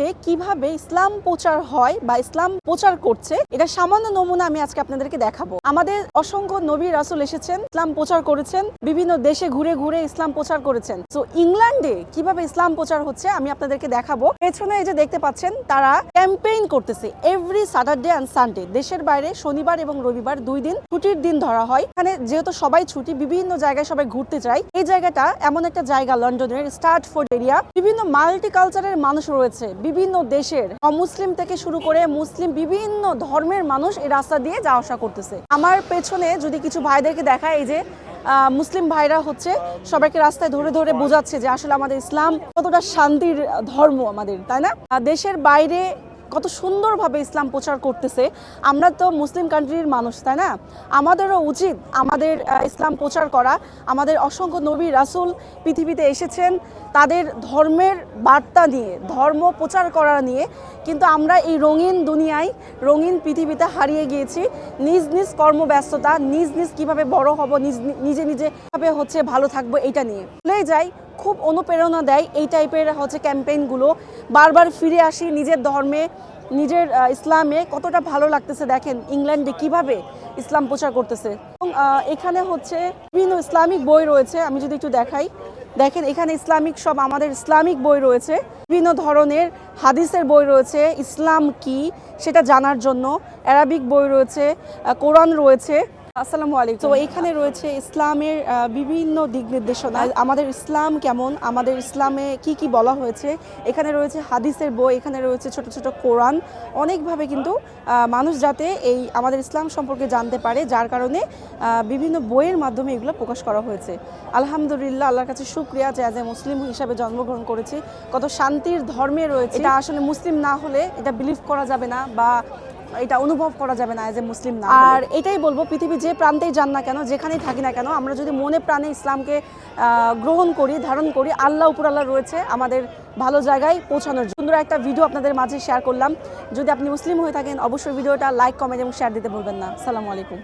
ইংল্যান্ডে কিভাবে ইসলাম প্রচার হয় বা ইসলাম প্রচার করছে এটা সামান্য নমুনা আমি আজকে আপনাদেরকে দেখাবো। আমাদের অসংখ্য নবী রাসূল এসেছেন, ইসলাম প্রচার করেছেন, বিভিন্ন দেশে ঘুরে ঘুরে ইসলাম প্রচার করেছেন। তো ইংল্যান্ডে কিভাবে ইসলাম প্রচার হচ্ছে আমি আপনাদেরকে দেখাবো। পেছনে এই যে দেখতে পাচ্ছেন তারা ক্যাম্পেইন করতেছে এভরি স্যাটারডে অ্যান্ড সানডে। দেশের বাইরে শনিবার এবং রবিবার 2 দিন ছুটির দিন ধরা হয়। এখানে যেহেতু সবাই ছুটি, বিভিন্ন জায়গায় সবাই ঘুরতে যায়। এই জায়গাটা এমন একটা জায়গা, লন্ডনের স্ট্র্যাটফোর্ড এরিয়া। বিভিন্ন মাল্টিকালচারের মানুষ রয়েছে, বিভিন্ন দেশের অমুসলিম থেকে শুরু করে মুসলিম বিভিন্ন ধর্মের মানুষ এই রাস্তা দিয়ে যাওয়া আসা করতেছে। আমার পেছনে যদি কিছু ভাইদেরকে দেখায়, এই যে মুসলিম ভাইরা হচ্ছে সবাইকে রাস্তায় ধরে ধরে বোঝাচ্ছে যে আসলে আমাদের ইসলাম কতটা শান্তির ধর্ম আমাদের, তাই না? দেশের বাইরে কত সুন্দরভাবে ইসলাম প্রচার করতেছে। আমরা তো মুসলিম কান্ট্রির মানুষ, তাই না? আমাদেরও উচিত আমাদের ইসলাম প্রচার করা। আমাদের অসংখ্য নবী রাসূল পৃথিবীতে এসেছেন তাদের ধর্মের বার্তা নিয়ে, ধর্ম প্রচার করা নিয়ে, কিন্তু আমরা এই রঙিন দুনিয়ায়, রঙিন পৃথিবীতে হারিয়ে গিয়েছি। নিজ নিজ কর্মব্যস্ততা, নিজ নিজ কীভাবে বড় হব, নিজে নিজে কীভাবে হচ্ছে ভালো থাকবো এটা নিয়ে ভুলে যাই। খুব অনুপ্রেরণা দেয় এই টাইপের হচ্ছে ক্যাম্পেইনগুলো। বারবার ফিরে আসি নিজের ধর্মে, নিজের ইসলামে। কতটা ভালো লাগতেছে দেখেন ইংল্যান্ডে কিভাবে ইসলাম প্রচার করতেছে। এবং এখানে হচ্ছে বিভিন্ন ইসলামিক বই রয়েছে, আমি যদি একটু দেখাই, দেখেন এখানে ইসলামিক সব আমাদের ইসলামিক বই রয়েছে, বিভিন্ন ধরনের হাদিসের বই রয়েছে, ইসলাম কি সেটা জানার জন্য অ্যারাবিক বই রয়েছে, কোরআন রয়েছে। আসসালামু আলাইকুম। তো এখানে রয়েছে ইসলামের বিভিন্ন দিক নির্দেশনা, আমাদের ইসলাম কেমন, আমাদের ইসলামে কি কি বলা হয়েছে। এখানে রয়েছে হাদিসের বই, এখানে রয়েছে ছোট ছোট কোরআন। অনেকভাবে কিন্তু মানুষ যাতে এই আমাদের ইসলাম সম্পর্কে জানতে পারে, যার কারণে বিভিন্ন বইয়ের মাধ্যমে এগুলো প্রকাশ করা হয়েছে। আলহামদুলিল্লাহ, আল্লাহর কাছে শুকরিয়া যে অ্যাজ এ মুসলিম হিসাবে জন্মগ্রহণ করেছি। কত শান্তির ধর্মে রয়েছে, এটা আসলে মুসলিম না হলে এটা বিলিভ করা যাবে না বা এটা অনুভব করা যাবে না এজ এ মুসলিম না। আর এটাই বলবো, পৃথিবীর যে প্রান্তেই যান না কেন, যেখানেই থাকি না কেন, আমরা যদি মনে প্রাণে ইসলামকে গ্রহণ করি, ধারণ করি, আল্লাহ উপর আল্লাহ রয়েছে আমাদের ভালো জায়গায় পৌঁছানোর। সুন্দর একটা ভিডিও আপনাদের মাঝে শেয়ার করলাম। যদি আপনি মুসলিম হয়ে থাকেন অবশ্যই ভিডিওটা লাইক, কমেন্ট এবং শেয়ার দিতে ভুলবেন না। আসসালামু আলাইকুম।